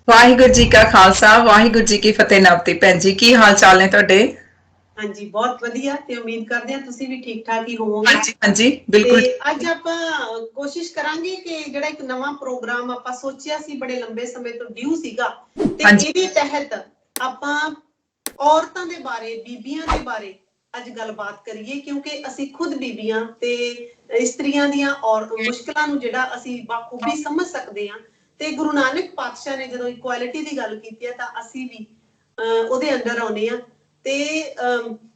ਵਾਹਿਗੁਰੂ ਜੀ ਕਾ ਖਾਲਸਾ ਵਾਹਿਗੁਰੂ ਜੀ ਕੀ ਫਤਿਹ। ਨਵਤੀ ਭੈਣ ਜੀ, ਕੀ ਹਾਲ ਚਾਲ ਨੇ ਤੁਹਾਡੇ? ਹਾਂਜੀ, ਬਹੁਤ ਵਧੀਆ ਤੇ ਉਮੀਦ ਕਰਦੇ ਹਾਂ ਤੁਸੀਂ ਵੀ ਠੀਕ ਠਾਕ ਹੀ ਹੋਵੋਗੇ। ਹਾਂਜੀ ਹਾਂਜੀ, ਤੇ ਬਿਲਕੁਲ। ਅੱਜ ਆਪਾਂ ਕੋਸ਼ਿਸ਼ ਕਰਾਂਗੇ ਕਿ ਜਿਹੜਾ ਇੱਕ ਨਵਾਂ ਪ੍ਰੋਗਰਾਮ ਆਪਾਂ ਸੋਚਿਆ ਸੀ, ਬੜੇ ਲੰਬੇ ਸਮੇਂ ਤੋਂ ਡਿਊ ਸੀਗਾ, ਤੇ ਹਾਂਜੀ ਇਹਦੇ ਤਹਿਤ ਆਪਾਂ ਔਰਤਾਂ ਦੇ ਬਾਰੇ, ਬੀਬੀਆਂ ਦੇ ਬਾਰੇ ਅੱਜ ਗੱਲਬਾਤ ਕਰੀਏ, ਕਿਉਂਕਿ ਅਸੀਂ ਖੁਦ ਬੀਬੀਆਂ ਤੇ ਇਸਤਰੀਆਂ ਦੀਆਂ ਔਰ ਮੁਸ਼ਕਲਾਂ ਨੂੰ ਜਿਹੜਾ ਅਸੀਂ ਬਾਖੂਬੀ ਸਮਝ ਸਕਦੇ ਹਾਂ। ਤੇ ਗੁਰੂ ਨਾਨਕ ਪਾਤਸ਼ਾਹ ਨੇ ਜਦੋਂ ਇਕੁਐਲਿਟੀ ਦੀ ਗੱਲ ਕੀਤੀ ਹੈ ਤਾਂ ਅਸੀਂ ਵੀ ਉਹਦੇ ਅੰਦਰ ਆਉਂਦੇ ਹਾਂ। ਤੇ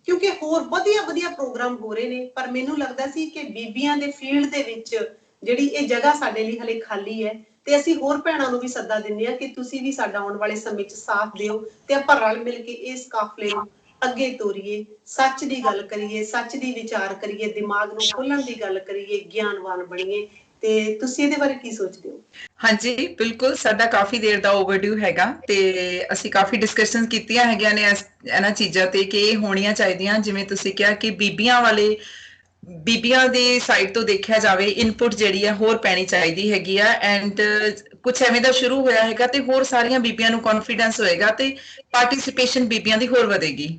ਕਿਉਂਕਿ ਹੋਰ ਵਧੀਆ ਵਧੀਆ ਪ੍ਰੋਗਰਾਮ ਹੋ ਰਹੇ ਨੇ, ਪਰ ਮੈਨੂੰ ਲੱਗਦਾ ਸੀ ਕਿ ਬੀਬੀਆਂ ਦੇ ਫੀਲਡ ਦੇ ਵਿੱਚ ਜਿਹੜੀ ਇਹ ਜਗ੍ਹਾ ਸਾਡੇ ਲਈ ਹਲੇ ਖਾਲੀ ਹੈ, ਤੇ ਅਸੀਂ ਹੋਰ ਭੈਣਾਂ ਨੂੰ ਵੀ ਸੱਦਾ ਦਿੰਦੇ ਹਾਂ ਕਿ ਤੁਸੀਂ ਵੀ ਸਾਡਾ ਆਉਣ ਵਾਲੇ ਸਮੇਂ 'ਚ ਸਾਥ ਦਿਓ ਤੇ ਆਪਾਂ ਰਲ ਮਿਲ ਕੇ ਇਸ ਕਾਫਲੇ ਨੂੰ ਅੱਗੇ ਤੋਰੀਏ, ਸੱਚ ਦੀ ਗੱਲ ਕਰੀਏ, ਸੱਚ ਦੀ ਵਿਚਾਰ ਕਰੀਏ, ਦਿਮਾਗ ਨੂੰ ਖੋਲਣ ਦੀ ਗੱਲ ਕਰੀਏ, ਗਿਆਨਵਾਨ ਬਣੀਏ। ਤੇ ਤੁਸੀਂ ਇਹਦੇ ਬਾਰੇ ਕੀ ਸੋਚਦੇ ਹੋ? ਹਾਂਜੀ, ਬਿਲਕੁਲ। ਸਾਡਾ ਕਾਫੀ ਦੇਰ ਦਾ ਓਵਰਡਿਊ ਹੈਗਾ ਤੇ ਅਸੀਂ ਕਾਫੀ ਡਿਸਕਸ਼ਨ ਕੀਤੀਆਂ ਹੈਗੀਆਂ ਨੇ ਇਹਨਾਂ ਚੀਜ਼ਾਂ ਤੇ ਕਿ ਇਹ ਹੋਣੀਆਂ ਚਾਹੀਦੀਆਂ। ਜਿਵੇਂ ਤੁਸੀਂ ਕਿਹਾ ਕਿ ਬੀਬੀਆਂ ਦੇ ਸਾਈਡ ਤੋਂ ਦੇਖਿਆ ਜਾਵੇ, ਇਨਪੁਟ ਜਿਹੜੀ ਹੈ ਹੋਰ ਪੈਣੀ ਚਾਹੀਦੀ ਹੈਗੀ ਆ। ਐਂਡ ਕੁਛ ਐਵੇਂ ਦਾ ਸ਼ੁਰੂ ਹੋਇਆ ਹੈਗਾ ਤੇ ਹੋਰ ਸਾਰੀਆਂ ਬੀਬੀਆਂ ਨੂੰ ਕੌਨਫੀਡੈਂਸ ਹੋਏਗਾ ਤੇ ਪਾਰਟਿਸਿਪੇਸ਼ਨ ਬੀਬੀਆਂ ਦੀ ਹੋਰ ਵਧੇਗੀ।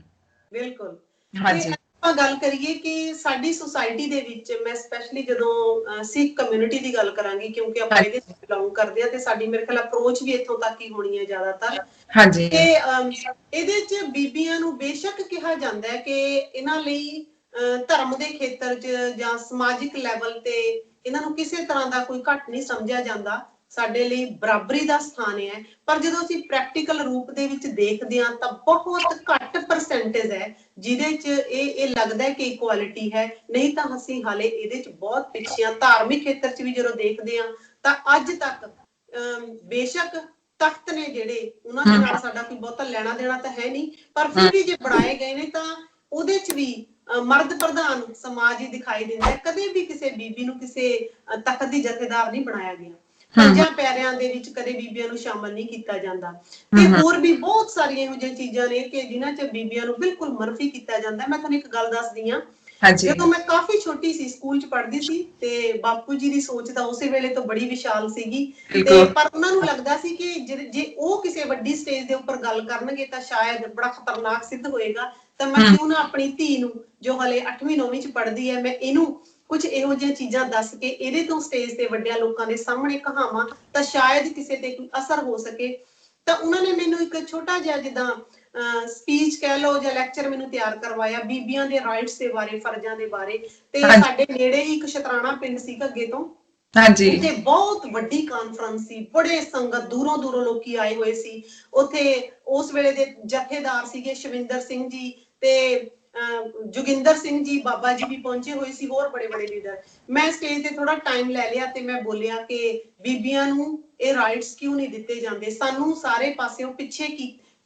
ਬਿਲਕੁਲ। ਤੇ ਹਾਂਜੀ ਆਪਾਂ ਗੱਲ ਕਰੀਏ ਕਿ ਸਾਡੀ ਸੁਸਾਇਟੀ ਦੇ ਵਿੱਚ, ਮੈਂ ਸਪੈਸ਼ਲੀ ਜਦੋਂ ਸਿੱਖ ਕਮਿਊਨਿਟੀ ਦੀ ਗੱਲ ਕਰਾਂਗੀ, ਕਿਉਂਕਿ ਆਪਾਂ ਇਹਦੇ ਹਾਂਜੀ ਬਿਲੋਂਗ ਕਰਦੇ ਹਾਂ ਤੇ ਸਾਡੀ ਮੇਰੇ ਖਿਆਲ ਅਪਰੋਚ ਵੀ ਇੱਥੋਂ ਤੱਕ ਹੀ ਹੋਣੀ ਹੈ ਜ਼ਿਆਦਾਤਰ। ਹਾਂਜੀ ਤੇ ਇਹਦੇ 'ਚ ਬੀਬੀਆਂ ਨੂੰ ਬੇਸ਼ੱਕ ਕਿਹਾ ਜਾਂਦਾ ਹੈ ਕਿ ਇਹਨਾਂ ਲਈ ਧਰਮ ਦੇ ਖੇਤਰ 'ਚ ਜਾਂ ਸਮਾਜਿਕ ਲੈਵਲ ਤੇ ਇਹਨਾਂ ਨੂੰ ਕਿਸੇ ਤਰ੍ਹਾਂ ਦਾ ਕੋਈ ਘੱਟ ਨਹੀਂ ਸਮਝਿਆ ਜਾਂਦਾ। ਸਾਡੇ ਲਈ ਬਰਾਬਰੀ ਦਾ ਸਥਾਨ ਹੈ। ਪਰ ਜਦੋਂ ਅਸੀਂ ਪ੍ਰੈਕਟੀਕਲ ਰੂਪ ਦੇ ਵਿੱਚ ਦੇਖਦੇ ਹਾਂ ਤਾਂ ਬਹੁਤ ਘੱਟ ਪਰਸੈਂਟੇਜ ਹੈ ਜਿਹਦੇ 'ਚ ਇਹ ਲੱਗਦਾ ਹੈ ਕਿ ਇਕੁਐਲਿਟੀ ਹੈ। ਨਹੀਂ ਤਾਂ ਅਸੀਂ ਹਾਲੇ ਇਹਦੇ 'ਚ ਬਹੁਤ ਪਿੱਛੇ ਹਾਂ। ਧਾਰਮਿਕ ਖੇਤਰ 'ਚ ਵੀ ਜਦੋਂ ਦੇਖਦੇ ਹਾਂ ਤਾਂ ਅੱਜ ਤੱਕ ਬੇਸ਼ੱਕ ਤਖਤ ਨੇ ਜਿਹੜੇ, ਉਹਨਾਂ ਦੇ ਨਾਲ ਸਾਡਾ ਕੋਈ ਬਹੁਤਾ ਲੈਣਾ ਦੇਣਾ ਤਾਂ ਹੈ ਨਹੀਂ, ਪਰ ਫਿਰ ਵੀ ਜੇ ਬਣਾਏ ਗਏ ਨੇ ਤਾਂ ਉਹਦੇ 'ਚ ਵੀ ਮਰਦ ਪ੍ਰਧਾਨ ਸਮਾਜ ਹੀ ਦਿਖਾਈ ਦਿੰਦਾ ਹੈ। ਕਦੇ ਵੀ ਕਿਸੇ ਬੀਬੀ ਨੂੰ ਕਿਸੇ ਤਖਤ ਦੀ ਜਥੇਦਾਰ ਨਹੀਂ ਬਣਾਇਆ ਗਿਆ। ਪੰਜਾਂ ਪਿਆਰਿਆਂ ਦੇ ਵਿੱਚ ਕਦੇ ਬੀਬੀਆਂ ਨੂੰ ਸ਼ਾਮਲ ਨਹੀਂ ਕੀਤਾ ਜਾਂਦਾ। ਤੇ ਹੋਰ ਵੀ ਬਹੁਤ ਸਾਰੀਆਂ ਇਹੋ ਜਿਹੀਆਂ ਚੀਜ਼ਾਂ ਨੇ ਕਿ ਜਿਨ੍ਹਾਂ 'ਚ ਬੀਬੀਆਂ ਨੂੰ ਬਿਲਕੁਲ ਮਨਫੀ ਕੀਤਾ ਜਾਂਦਾ। ਮੈਂ ਤੁਹਾਨੂੰ ਇੱਕ ਗੱਲ ਦੱਸਦੀ ਹਾਂ। ਹਾਂਜੀ ਜਦੋਂ ਮੈਂ ਕਾਫੀ ਛੋਟੀ ਸੀ, ਸਕੂਲ 'ਚ ਪੜ੍ਹਦੀ ਸੀ, ਤੇ ਬਾਪੂ ਜੀ ਦੀ ਸੋਚ ਤਾਂ ਉਸੇ ਵੇਲੇ ਤੋਂ ਬੜੀ ਵਿਸ਼ਾਲ ਸੀਗੀ। ਤੇ ਬਿਲਕੁਲ। ਪਰ ਉਹਨਾਂ ਨੂੰ ਲੱਗਦਾ ਸੀ ਕਿ ਜੇ ਉਹ ਕਿਸੇ ਵੱਡੀ ਸਟੇਜ ਦੇ ਉੱਪਰ ਗੱਲ ਕਰਨਗੇ ਤਾਂ ਸ਼ਾਇਦ ਬੜਾ ਖਤਰਨਾਕ ਸਿੱਧ ਹੋਏਗਾ। ਤਾਂ ਮੈਂ ਕਿਉਂ ਨਾ ਆਪਣੀ ਧੀ ਨੂੰ, ਜੋ ਹਲੇ 8ਵੀਂ 9ਵੀਂ 'ਚ ਪੜ੍ਹਦੀ ਹੈ, ਮੈਂ ਇਹਨੂੰ ਕੁਝ ਇਹੋ ਜਿਹੀਆਂ ਚੀਜ਼ਾਂ ਦੱਸ ਕੇ ਇਹਦੇ ਤੋਂ ਸਟੇਜ ਤੇ ਵੱਡਿਆਂ ਲੋਕਾਂ ਦੇ ਸਾਹਮਣੇ ਕਹਾਵਾਂ ਤਾਂ ਸ਼ਾਇਦ ਕਿਸੇ ਤੇ ਕੋਈ ਅਸਰ ਹੋ ਸਕੇ। ਤਾਂ ਉਹਨਾਂ ਨੇ ਮੈਨੂੰ ਇੱਕ ਛੋਟਾ ਜਿਹਾ ਜਿੱਦਾਂ ਸਪੀਚ ਕਹਿ ਲਓ ਜਾਂ ਲੈਕਚਰ ਮੈਨੂੰ ਤਿਆਰ ਕਰਵਾਇਆ ਬੀਬੀਆਂ ਦੇ ਰਾਈਟਸ ਦੇ ਬਾਰੇ, ਫਰਜ਼ਾਂ ਦੇ ਬਾਰੇ। ਤੇ ਸਾਡੇ ਨੇੜੇ ਹੀ ਇੱਕ ਸ਼ਤਰਾਣਾ ਪਿੰਡ ਸੀ ਘੱਗੇ ਤੋਂ, ਹਾਂਜੀ ਉੱਥੇ ਬਹੁਤ ਵੱਡੀ ਕਾਨਫਰੰਸ ਸੀ, ਬੜੇ ਸੰਗਤ ਦੂਰੋਂ ਦੂਰੋਂ ਲੋਕੀ ਆਏ ਹੋਏ ਸੀ ਉੱਥੇ। ਉਸ ਵੇਲੇ ਦੇ ਜਥੇਦਾਰ ਸੀਗੇ ਸ਼ਵਿੰਦਰ ਸਿੰਘ ਜੀ ਤੇ ਜੋਗਿੰਦਰ ਸਿੰਘ ਜੀ, ਬਾਬਾ ਜੀ ਵੀ ਪਹੁੰਚੇ ਹੋਏ ਸੀ, ਹੋਰ ਬੜੇ ਬੜੇ ਲੀਡਰ। ਮੈਂ ਸਟੇਜ ਤੇ ਥੋੜਾ ਟਾਈਮ ਲੈ ਲਿਆ ਤੇ ਮੈਂ ਬੋਲਿਆ ਕਿ ਬੀਬੀਆਂ ਨੂੰ ਇਹ ਰਾਈਟਸ ਕਿਉਂ ਨਹੀਂ ਦਿੱਤੇ ਜਾਂਦੇ, ਸਾਨੂੰ ਸਾਰੇ ਪਾਸਿਓਂ ਪਿੱਛੇ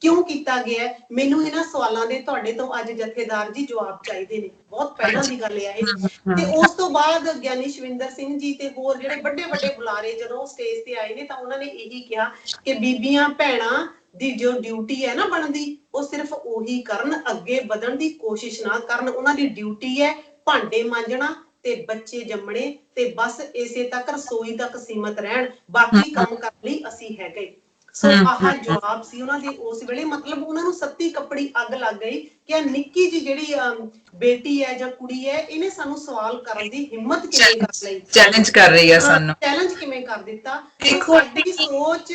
ਕਿਉਂ ਕੀਤਾ ਗਿਆ। ਮੈਨੂੰ ਇਹਨਾਂ ਸਵਾਲਾਂ ਦੇ ਤੁਹਾਡੇ ਤੋਂ ਅੱਜ ਜਥੇਦਾਰ ਜੀ ਜਵਾਬ ਚਾਹੀਦੇ ਨੇ। ਬਹੁਤ ਪਹਿਲਾਂ ਦੀ ਗੱਲ ਹੈ ਇਹ। ਤੇ ਉਸ ਤੋਂ ਬਾਅਦ ਗਿਆਨੀ ਸ਼ਵਿੰਦਰ ਸਿੰਘ ਜੀ ਤੇ ਹੋਰ ਜਿਹੜੇ ਵੱਡੇ ਵੱਡੇ ਬੁਲਾਰੇ ਜਦੋਂ ਸਟੇਜ ਤੇ ਆਏ ਨੇ ਤਾਂ ਉਹਨਾਂ ਨੇ ਇਹੀ ਕਿਹਾ ਕਿ ਬੀਬੀਆਂ ਭੈਣਾਂ ਦੀ ਜੋ ਡਿਊਟੀ ਹੈ ਨਾ ਬਣਦੀ, ਉਹ ਸਿਰਫ ਉਹੀ ਕਰਨ, ਅੱਗੇ ਵਧਣ ਦੀ ਕੋਸ਼ਿਸ਼ ਨਾ ਕਰਨ। ਉਹਨਾਂ ਦੀ ਡਿਊਟੀ ਹੈ ਭਾਂਡੇ ਮਾਂਜਣਾ ਤੇ ਬੱਚੇ ਜੰਮਣੇ, ਤੇ ਬਸ ਇਸੇ ਤੱਕ, ਰਸੋਈ ਤੱਕ ਸੀਮਤ ਰਹਿਣ, ਬਾਕੀ ਕੰਮ ਕਰਨ ਲਈ ਅਸੀਂ ਹੈਗੇ। ਸੋ ਆਹ ਜਵਾਬ ਸੀ ਉਹਨਾਂ ਦੇ ਉਸ ਵੇਲੇ। ਮਤਲਬ ਉਹਨਾਂ ਨੂੰ ਸੱਤੀ ਕੱਪੜੀ ਅੱਗ ਲੱਗ ਗਈ ਕਿ ਨਿੱਕੀ ਜਿਹੀ ਜਿਹੜੀ ਬੇਟੀ ਹੈ ਜਾਂ ਕੁੜੀ ਹੈ, ਇਹਨੇ ਸਾਨੂੰ ਸਵਾਲ ਕਰਨ ਦੀ ਹਿੰਮਤ ਕਿਵੇਂ ਕਰ ਲਈ, ਚੈਲੰਜ ਕਰ ਰਹੀ ਹੈ ਸਾਨੂੰ। ਚੈਲੰਜ ਕਿਵੇਂ ਕਰ ਦਿੱਤਾ। ਸੋ ਦੇਖੋ ਸਾਡੀ ਸੋਚ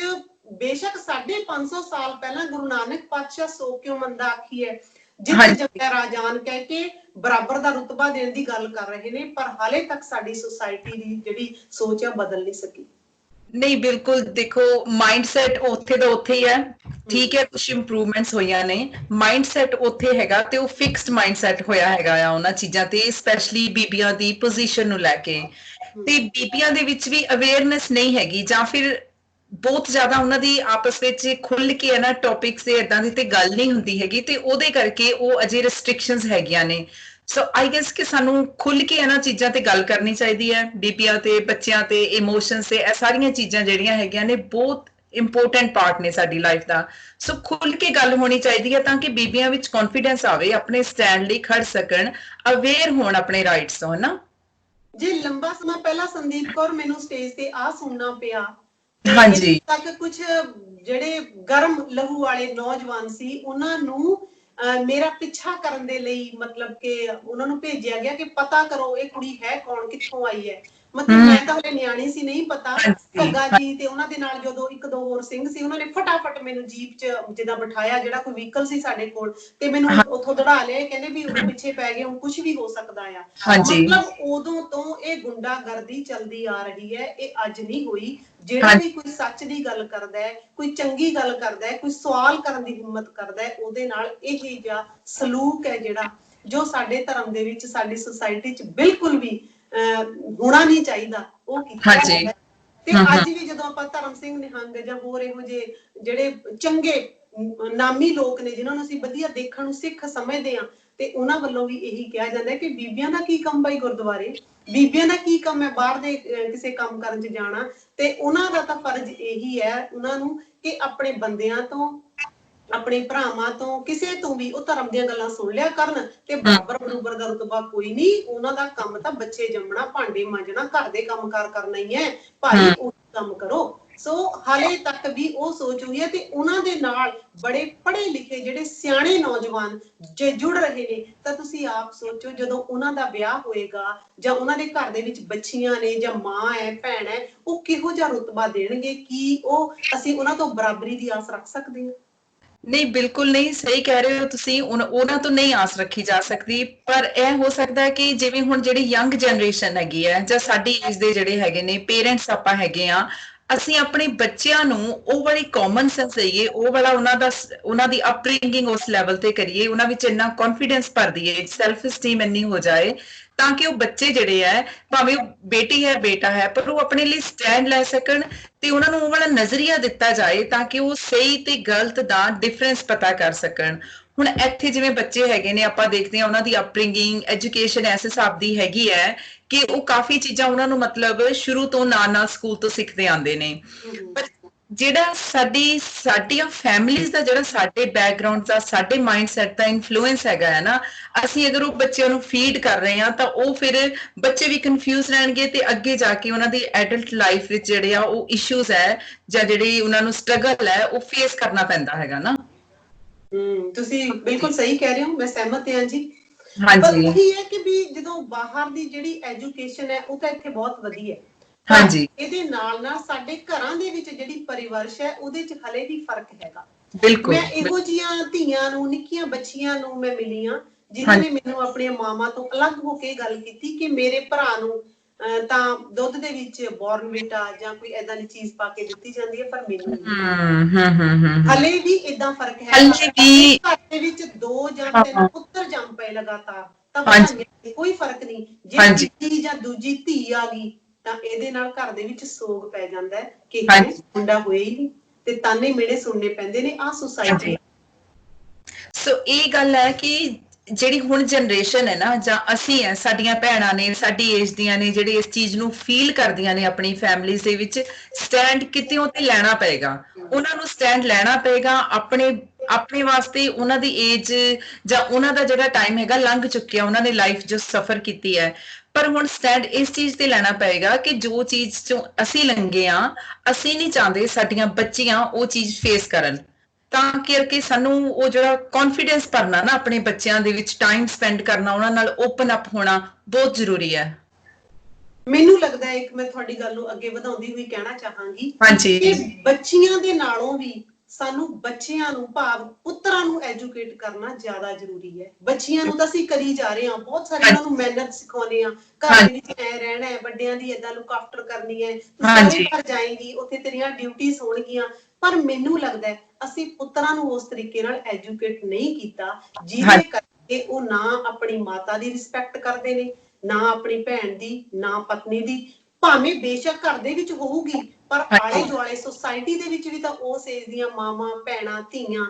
ਬੇਸ਼ੱਕ 550 ਸਾਲ ਪਹਿਲਾਂ ਗੁਰੂ ਨਾਨਕ ਪਾਤਸ਼ਾਹ ਸੋ ਕਿਉਂ ਮੰਦਾ ਆਖੀ ਹੈ, ਜਿੱਤ ਹਾਂਜੀ ਜੰਮਿਆ ਰਾਜਾਨ ਕਹਿ ਕੇ ਬਰਾਬਰ ਦਾ ਰੁਤਬਾ ਦੇਣ ਦੀ ਗੱਲ ਕਰ ਰਹੇ ਨੇ, ਪਰ ਹਾਲੇ ਤੱਕ ਸਾਡੀ ਸੁਸਾਇਟੀ ਦੀ ਜਿਹੜੀ ਸੋਚ ਹੈ ਬਦਲ ਨਹੀਂ ਸਕੀ। ਨਹੀਂ, ਬਿਲਕੁਲ। ਦੇਖੋ, ਮਾਈਂਡਸੈਟ ਉੱਥੇ ਦਾ ਉੱਥੇ ਹੀ ਹੈ। ਠੀਕ ਹੈ, ਕੁਝ ਇੰਪਰੂਵਮੈਂਟਸ ਹੋਈਆਂ ਨੇ। ਮਾਈਂਡਸੈਟ ਉੱਥੇ ਹੈਗਾ ਤੇ ਉਹ ਫਿਕਸਡ ਮਾਈਂਡਸੈਟ ਹੋਇਆ ਹੈਗਾ ਆ ਉਹਨਾਂ ਚੀਜ਼ਾਂ ਤੇ, ਸਪੈਸ਼ਲੀ ਬੀਬੀਆਂ ਦੀ ਪੋਜੀਸ਼ਨ ਨੂੰ ਲੈ ਕੇ। ਤੇ ਬੀਬੀਆਂ ਦੇ ਵਿੱਚ ਵੀ ਅਵੇਅਰਨੈਸ ਨਹੀਂ ਹੈਗੀ, ਜਾਂ ਫਿਰ ਬਹੁਤ ਜ਼ਿਆਦਾ ਉਹਨਾਂ ਦੀ ਆਪਸ ਵਿੱਚ ਖੁੱਲ ਕੇ ਹੈ ਨਾ ਟੌਪਿਕਸ ਤੇ ਇਦਾਂ ਦੀ ਤੇ ਗੱਲ ਨਹੀਂ ਹੁੰਦੀ ਹੈਗੀ, ਤੇ ਉਹਦੇ ਕਰਕੇ ਉਹ ਅਜੇ ਰਿਸਟ੍ਰਿਕਸ਼ਨਸ ਹੈਗੀਆਂ ਨੇ। ਸੋ ਆਈ ਗੈਸ ਕਿ ਸਾਨੂੰ ਖੁੱਲ ਕੇ ਇਹਨਾਂ ਚੀਜ਼ਾਂ ਤੇ ਗੱਲ ਕਰਨੀ ਚਾਹੀਦੀ ਹੈ। ਬੀਬੀਆਂ ਤੇ ਬੱਚਿਆਂ ਤੇ ਇਮੋਸ਼ਨਸ ਤੇ ਇਹ ਸਾਰੀਆਂ ਚੀਜ਼ਾਂ ਜਿਹੜੀਆਂ ਹੈਗੀਆਂ ਨੇ ਬਹੁਤ ਇੰਪੋਰਟੈਂਟ ਪਾਰਟ ਨੇ ਸਾਡੀ ਲਾਈਫ ਦਾ। ਸੋ ਖੁੱਲ ਕੇ ਗੱਲ ਹੋਣੀ ਚਾਹੀਦੀ ਹੈ ਤਾਂ ਕਿ ਬੀਬੀਆਂ ਵਿੱਚ ਕੌਨਫੀਡੈਂਸ ਆਵੇ, ਆਪਣੇ ਸਟੈਂਡ ਲਈ ਖੜ ਸਕਣ, ਅਵੇਅਰ ਹੋਣ ਆਪਣੇ ਰਾਈਟਸ ਤੋਂ, ਹਨਾ। ਜੇ ਲੰਬਾ ਸਮਾਂ ਪਹਿਲਾਂ ਸੰਦੀਪ ਕੌਰ ਮੈਨੂੰ ਸਟੇਜ ਤੇ ਆ ਸੁਣਨਾ ਪਿਆ ਹਾਂਜੀ ਤੱਕ ਕੁਝ ਜਿਹੜੇ ਗਰਮ ਲਹੂ ਵਾਲੇ ਨੌਜਵਾਨ ਸੀ ਉਹਨਾਂ ਨੂੰ ਮੇਰਾ ਪਿੱਛਾ ਕਰਨ ਦੇ ਲਈ ਮਤਲਬ ਕਿ ਉਹਨਾਂ ਨੂੰ ਭੇਜਿਆ ਗਿਆ ਕਿ ਪਤਾ ਕਰੋ ਇਹ ਕੁੜੀ ਹੈ ਕੌਣ, ਕਿੱਥੋਂ ਆਈ ਹੈ। ਮਤਲਬ ਮੈਂ ਤਾਂ ਹਲੇ ਨਿਆਣੀ ਸੀ, ਨਹੀਂ ਪਤਾ। ਘੱਗਾ ਜੀ ਤੇ ਉਹਨਾਂ ਦੇ ਨਾਲ ਜਦੋਂ ਇੱਕ ਦੋ ਹੋਰ ਸਿੰਘ ਸੀ, ਉਹਨਾਂ ਨੇ ਫਟਾਫਟ ਮੈਨੂੰ ਜੀਪ 'ਚ ਜਿੱਦਾਂ ਬਿਠਾਇਆ, ਜਿਹੜਾ ਕੋਈ ਵਹੀਕਲ ਸੀ ਸਾਡੇ ਕੋਲ, ਤੇ ਮੈਨੂੰ ਉੱਥੋਂ ਦੜਾ ਲਿਆ। ਕਹਿੰਦੇ ਵੀ ਉਹ ਪਿੱਛੇ ਪੈ ਗਏ, ਹੁਣ ਕੁਝ ਵੀ ਹੋ ਸਕਦਾ ਆ। ਮਤਲਬ ਉਦੋਂ ਤੋਂ ਇਹ ਗੁੰਡਾਗਰਦੀ ਚੱਲਦੀ ਆ ਰਹੀ ਹੈ, ਇਹ ਅੱਜ ਨਹੀਂ ਹੋਈ। ਜਿਹੜਾ ਵੀ ਕੋਈ ਸੱਚ ਦੀ ਗੱਲ ਕਰਦਾ ਹੈ, ਕੋਈ ਚੰਗੀ ਗੱਲ ਕਰਦਾ ਹੈ, ਕੋਈ ਸਵਾਲ ਕਰਨ ਦੀ ਹਿੰਮਤ ਕਰਦਾ ਹੈ, ਉਹਦੇ ਨਾਲ ਇਹ ਜਿਹਾ ਸਲੂਕ ਹੈ ਜਿਹੜਾ ਜੋ ਸਾਡੇ ਧਰਮ ਦੇ ਵਿੱਚ, ਸਾਡੀ ਸੁਸਾਇਟੀ 'ਚ ਬਿਲਕੁਲ ਵੀ ਹੋਣਾ ਨਹੀਂ ਚਾਹੀਦਾ, ਉਹ ਕੀਤਾ ਜਾਂਦਾ। ਤੇ ਅੱਜ ਵੀ ਜਦੋਂ ਆਪਾਂ ਧਰਮ ਸਿੰਘ ਨਿਹੰਗ ਜਾਂ ਹੋਰ ਇਹੋ ਜਿਹੇ ਜਿਹੜੇ ਚੰਗੇ ਨਾਮੀ ਲੋਕ ਨੇ ਜਿਨ੍ਹਾਂ ਨੂੰ ਅਸੀਂ ਵਧੀਆ ਦੇਖਣ ਨੂੰ ਸਿੱਖ ਸਮਝਦੇ ਹਾਂ, ਤੇ ਉਹਨਾਂ ਵੱਲੋਂ ਵੀ ਇਹੀ ਕਿਹਾ ਜਾਂਦਾ ਕਿ ਬੀਬੀਆਂ ਦਾ ਕੀ ਕੰਮ ਬਾਈ ਗੁਰਦੁਆਰੇ, ਬੀਬੀਆਂ ਦਾ ਕੀ ਕੰਮ ਹੈ ਬਾਹਰ ਦੇ ਕਿਸੇ ਕੰਮ ਕਰਨ 'ਚ ਜਾਣਾ। ਤੇ ਉਹਨਾਂ ਦਾ ਤਾਂ ਫਰਜ਼ ਇਹੀ ਹੈ ਉਹਨਾਂ ਨੂੰ ਕਿ ਆਪਣੇ ਬੰਦਿਆਂ ਤੋਂ, ਆਪਣੇ ਭਰਾਵਾਂ ਤੋਂ, ਕਿਸੇ ਤੋਂ ਵੀ ਉਹ ਧਰਮ ਦੀਆਂ ਗੱਲਾਂ ਸੁਣ ਲਿਆ ਕਰਨ। ਤੇ ਬਰਾਬਰ ਬਰੂਬਰ ਦਾ ਰੁਤਬਾ ਕੋਈ ਨਹੀਂ, ਉਹਨਾਂ ਦਾ ਕੰਮ ਤਾਂ ਬੱਚੇ ਜੰਮਣਾ, ਭਾਂਡੇ ਮਾਂਜਣਾ, ਘਰ ਦੇ ਕੰਮਕਾਰ ਕਰਨਾ ਹੀ ਹੈ ਭਾਈ, ਉਹ ਕੰਮ ਕਰੋ। ਸੋ ਹਾਲੇ ਤੱਕ ਵੀ ਉਹ ਸੋਚ ਹੋਈ ਹੈ। ਤੇ ਉਹਨਾਂ ਦੇ ਨਾਲ ਬੜੇ ਪੜ੍ਹੇ ਲਿਖੇ ਜਿਹੜੇ ਸਿਆਣੇ ਨੌਜਵਾਨ ਜੇ ਜੁੜ ਰਹੇ ਨੇ, ਤਾਂ ਤੁਸੀਂ ਆਪ ਸੋਚੋ ਜਦੋਂ ਉਹਨਾਂ ਦਾ ਵਿਆਹ ਹੋਏਗਾ ਜਾਂ ਉਹਨਾਂ ਦੇ ਘਰ ਦੇ ਵਿੱਚ ਬੱਚੀਆਂ ਨੇ ਜਾਂ ਮਾਂ ਹੈ, ਭੈਣ ਹੈ, ਉਹ ਕਿਹੋ ਜਿਹਾ ਰੁਤਬਾ ਦੇਣਗੇ? ਕੀ ਉਹ ਅਸੀਂ ਉਹਨਾਂ ਤੋਂ ਬਰਾਬਰੀ ਦੀ ਆਸ ਰੱਖ ਸਕਦੇ ਹਾਂ? ਨਹੀਂ, ਬਿਲਕੁਲ ਨਹੀਂ, ਸਹੀ ਕਹਿ ਰਹੇ ਹੋ ਤੁਸੀਂ। ਉਹਨਾਂ ਤੋਂ ਨਹੀਂ ਆਸ ਰੱਖੀ ਜਾ ਸਕਦੀ। ਪਰ ਇਹ ਹੋ ਸਕਦਾ ਹੈ ਕਿ ਜਿਵੇਂ ਹੁਣ ਜਿਹੜੀ ਯੰਗ ਜਨਰੇਸ਼ਨ ਹੈਗੀ ਹੈ ਜਾਂ ਸਾਡੀ ਏਜ ਦੇ ਜਿਹੜੇ ਹੈਗੇ ਨੇ ਪੇਰੈਂਟਸ ਆਪਾਂ ਹੈਗੇ ਆ, ਅਸੀਂ ਆਪਣੇ ਬੱਚਿਆਂ ਨੂੰ ਉਹ ਵਾਲੀ ਕਾਮਨ ਸੈਂਸ ਦੇਈਏ, ਉਹ ਵਾਲਾ ਉਹਨਾਂ ਦੀ ਅਪਬ੍ਰਿੰਗਿੰਗ ਉਸ ਲੈਵਲ ਤੇ ਕਰੀਏ, ਉਹਨਾਂ ਵਿੱਚ ਇੰਨਾ ਕੌਨਫੀਡੈਂਸ ਭਰ ਦਈਏ, ਸੈਲਫ ਸਟੀਮ ਇੰਨੀ ਹੋ ਜਾਏ ਤਾਂ ਕਿ ਉਹ ਬੱਚੇ ਜਿਹੜੇ ਹੈ, ਭਾਵੇਂ ਉਹ ਬੇਟੀ ਹੈ ਬੇਟਾ ਹੈ, ਪਰ ਉਹ ਆਪਣੇ ਲਈ ਸਟੈਂਡ ਲੈ ਸਕਣ ਤੇ ਉਹਨਾਂ ਨੂੰ ਉਹ ਵਾਲਾ ਨਜ਼ਰੀਆ ਦਿੱਤਾ ਜਾਏ ਤਾਂ ਕਿ ਉਹ ਸਹੀ ਤੇ ਗਲਤ ਦਾ ਡਿਫਰੈਂਸ ਪਤਾ ਕਰ ਸਕਣ। ਹੁਣ ਇੱਥੇ ਜਿਵੇਂ ਬੱਚੇ ਹੈਗੇ ਨੇ, ਆਪਾਂ ਦੇਖਦੇ ਹਾਂ ਉਹਨਾਂ ਦੀ ਅਪਬ੍ਰਿੰਗਿੰਗ, ਐਜੂਕੇਸ਼ਨ ਇਸ ਹਿਸਾਬ ਦੀ ਹੈਗੀ ਹੈ ਕਿ ਉਹ ਕਾਫੀ ਚੀਜ਼ਾਂ ਉਹਨਾਂ ਨੂੰ ਮਤਲਬ ਸ਼ੁਰੂ ਤੋਂ ਨਾਲ ਸਕੂਲ ਤੋਂ ਸਿੱਖਦੇ ਆਉਂਦੇ ਨੇ। ਪਰ ਜਿਹੜਾ ਸਾਡੀਆਂ ਫੈਮਿਲੀਜ਼ ਦਾ, ਜਿਹੜਾ ਸਾਡੇ ਬੈਕਗ੍ਰਾਉਂਡ ਦਾ, ਸਾਡੇ ਮਾਈਂਡਸੈਟ ਦਾ ਇਨਫਲੂਐਂਸ ਹੈਗਾ ਹੈ ਨਾ, ਅਸੀਂ ਅਗਰ ਉਹ ਬੱਚਿਆਂ ਨੂੰ ਫੀਡ ਕਰ ਰਹੇ ਹਾਂ ਤਾਂ ਉਹ ਫਿਰ ਬੱਚੇ ਵੀ ਕਨਫਿਊਜ਼ ਰਹਿਣਗੇ ਤੇ ਅੱਗੇ ਜਾ ਕੇ ਉਹਨਾਂ ਦੀ ਐਡਲਟ ਲਾਈਫ ਵਿੱਚ ਜਿਹੜੇ ਆ ਉਹ ਇਸ਼ੂਜ਼ ਹੈ ਜਾਂ ਜਿਹੜੀ ਉਹਨਾਂ ਨੂੰ ਸਟਰਗਲ ਹੈ ਉਹ ਫੇਸ ਕਰਨਾ ਪੈਂਦਾ ਹੈਗਾ ਨਾ। ਤੁਸੀਂ ਬਿਲਕੁਲ ਸਹੀ ਕਹਿ ਰਹੇ ਹੋ, ਮੈਂ ਸਹਿਮਤ ਹਾਂ ਜੀ। ਪਰ ਹਾਂਜੀ ਉਹੀ ਹੈ ਕਿ ਵੀ ਜਦੋਂ ਬਾਹਰ ਦੀ ਜਿਹੜੀ ਐਜੂਕੇਸ਼ਨ ਹੈ ਉਹ ਤਾਂ ਇੱਥੇ ਬਹੁਤ ਵਧੀਆ ਹੈ, ਹਾਂਜੀ ਇਹਦੇ ਨਾਲ ਨਾਲ ਸਾਡੇ ਘਰਾਂ ਦੇ ਵਿੱਚ ਜਿਹੜੀ ਪਰਿਵਰਸ਼ ਹੈ ਉਹਦੇ 'ਚ ਹਲੇ ਵੀ ਫਰਕ ਹੈਗਾ। ਬਿਲਕੁਲ। ਮੈਂ ਇਹੋ ਜਿਹੀਆਂ ਧੀਆਂ ਨੂੰ, ਨਿੱਕੀਆਂ ਬੱਚੀਆਂ ਨੂੰ ਮੈਂ ਮਿਲੀ ਹਾਂ ਜਿਨ੍ਹਾਂ ਨੇ ਮੈਨੂੰ ਆਪਣੀਆਂ ਮਾਵਾਂ ਤੋਂ ਅਲੱਗ ਹੋ ਕੇ ਗੱਲ ਕੀਤੀ ਕਿ ਮੇਰੇ ਭਰਾ ਨੂੰ ਤਾਂ ਦੁੱਧ ਦੇ ਵਿੱਚ ਬੋਰਨਵੀਟਾ ਜਾਂ ਕੋਈ ਏਦਾਂ ਦੀ ਚੀਜ਼ ਪਾ ਕੇ ਦਿੱਤੀ ਜਾਂਦੀ ਹੈ, ਪਰ ਮੈਨੂੰ ਹਲੇ ਵੀ ਏਦਾਂ ਫਰਕ ਹੈ। ਘਰ ਦੇ ਵਿੱਚ 2 ਜਾਂ 3 ਪੁੱਤਰ ਜੰਮ ਪਏ ਲਗਾਤਾਰ ਤਾਂ ਵਧਾਈਆਂ, ਕੋਈ ਫਰਕ ਨਹੀਂ। ਜੇ ਤੀਜੀ ਜਾਂ ਦੂਜੀ ਧੀ ਆ ਗਈ ਤਾਂ ਇਹਦੇ ਨਾਲ ਘਰ ਦੇ ਵਿੱਚ ਸੋਗ ਪੈ ਜਾਂਦਾ ਹੈ ਕਿ ਮੁੰਡਾ ਹੋਇਆ ਹੀ ਨਹੀਂ, ਤੇ ਤਾਨੇ ਮਿਹਣੇ ਸੁਣਨੇ ਪੈਂਦੇ ਨੇ। ਆਹ ਸੁਸਾਇਟੀ। ਸੋ ਇਹ ਗੱਲ ਹੈ ਕਿ ਜਿਹੜੀ ਹੁਣ ਜਨਰੇਸ਼ਨ ਹੈ ਨਾ, ਜਾਂ ਅਸੀਂ ਹੈ, ਸਾਡੀਆਂ ਭੈਣਾਂ ਨੇ, ਸਾਡੀ ਏਜ ਦੀਆਂ ਨੇ, ਜਿਹੜੇ ਇਸ ਚੀਜ਼ ਨੂੰ ਫੀਲ ਕਰਦੀਆਂ ਨੇ ਆਪਣੀ ਫੈਮਿਲੀਜ਼ ਦੇ ਵਿੱਚ, ਸਟੈਂਡ ਕਿਤੇ ਤੇ ਲੈਣਾ ਪਏਗਾ। ਉਹਨਾਂ ਨੂੰ ਸਟੈਂਡ ਲੈਣਾ ਪਏਗਾ ਆਪਣੇ ਵਾਸਤੇ। ਉਹਨਾਂ ਦੀ ਏਜ ਜਾਂ ਉਹਨਾਂ ਦਾ ਜਿਹੜਾ ਟਾਈਮ ਹੈਗਾ ਲੰਘ ਚੁੱਕਿਆ, ਉਹਨਾਂ ਨੇ ਲਾਈਫ ਜੋ ਸਫਰ ਕੀਤੀ ਹੈ। ਪਰ ਹੁਣ ਸਟੈਂਡ ਇਸ ਚੀਜ਼ ਤੇ ਲੈਣਾ ਪਏਗਾ ਕਿ ਜੋ ਚੀਜ਼ ਚੋਂ ਅਸੀਂ ਲੰਘੇ ਆ, ਅਸੀਂ ਨਹੀਂ ਚਾਹੁੰਦੇ ਸਾਡੀਆਂ ਬੱਚੀਆਂ ਉਹ ਚੀਜ਼ ਫੇਸ ਕਰਨ। ਤਾਂ ਕਰਕੇ ਸਾਨੂੰ ਉਹ ਜਿਹੜਾ ਕੌਨਫੀਡੈਂਸ ਭਰਨਾ ਨਾ ਆਪਣੇ ਬੱਚਿਆਂ ਦੇ ਵਿੱਚ, ਟਾਈਮ ਸਪੈਂਡ ਕਰਨਾ, ਉਹਨਾਂ ਨਾਲ ਓਪਨ ਅਪ ਹੋਣਾ ਬਹੁਤ ਜ਼ਰੂਰੀ ਹੈ। ਮੈਨੂੰ ਲੱਗਦਾ ਹੈ, ਇੱਕ ਮੈਂ ਤੁਹਾਡੀ ਗੱਲ ਨੂੰ ਅੱਗੇ ਵਧਾਉਂਦੀ ਹੋਈ ਕਹਿਣਾ ਚਾਹਾਂਗੀ ਕਿ ਬੱਚੀਆਂ ਦੇ ਨਾਲੋਂ ਵੀ ਸਾਨੂੰ ਬੱਚਿਆਂ ਨੂੰ, ਭਾਵ ਪੁੱਤਰਾਂ ਨੂੰ ਐਜੂਕੇਟ ਕਰਨਾ ਜ਼ਿਆਦਾ ਜ਼ਰੂਰੀ ਹੈ। ਬੱਚੀਆਂ ਨੂੰ ਤਾਂ ਅਸੀਂ ਕਰੀ ਜਾ ਰਹੇ ਹਾਂ, ਬਹੁਤ ਸਾਰੇ ਉਹਨਾਂ ਨੂੰ ਮਿਹਨਤ ਸਿਖਾਉਂਦੇ ਹਾਂ, ਘਰ ਦੇ ਵਿੱਚ ਐ ਰਹਿਣਾ ਹੈ, ਵੱਡਿਆਂ ਦੀ ਏਦਾਂ ਲੁੱਕ ਆਫਟਰ ਕਰਨੀ ਹੈ, ਤੂੰ ਸਾਰੇ ਘਰ ਜਾਏਂਗੀ, ਉੱਥੇ ਤੇਰੀਆਂ ਡਿਊਟੀਜ਼ ਹੋਣਗੀਆਂ। ਪਰ ਮੈਨੂੰ ਲੱਗਦਾ ਹੈ ਅਸੀਂ ਪੁੱਤਰਾਂ ਨੂੰ ਉਸ ਤਰੀਕੇ ਨਾਲ ਐਜੂਕੇਟ ਨਹੀਂ ਕੀਤਾ ਜਿਹਦੇ ਕਰਕੇ ਉਹ ਨਾ ਆਪਣੀ ਮਾਤਾ ਦੀ ਰਿਸਪੈਕਟ ਕਰਦੇ ਨੇ, ਨਾ ਆਪਣੀ ਭੈਣ ਦੀ, ਨਾ ਪਤਨੀ ਦੀ। ਭਾਵੇਂ ਬੇਸ਼ੱਕ ਘਰ ਦੇ ਵਿੱਚ ਹੋਊਗੀ, ਪਰ ਆਲੇ ਦੁਆਲੇ ਸੁਸਾਇਟੀ ਦੇ ਵਿੱਚ ਵੀ ਤਾਂ ਉਸ ਏਜ ਦੀਆਂ ਮਾਵਾਂ, ਭੈਣਾਂ, ਧੀਆਂ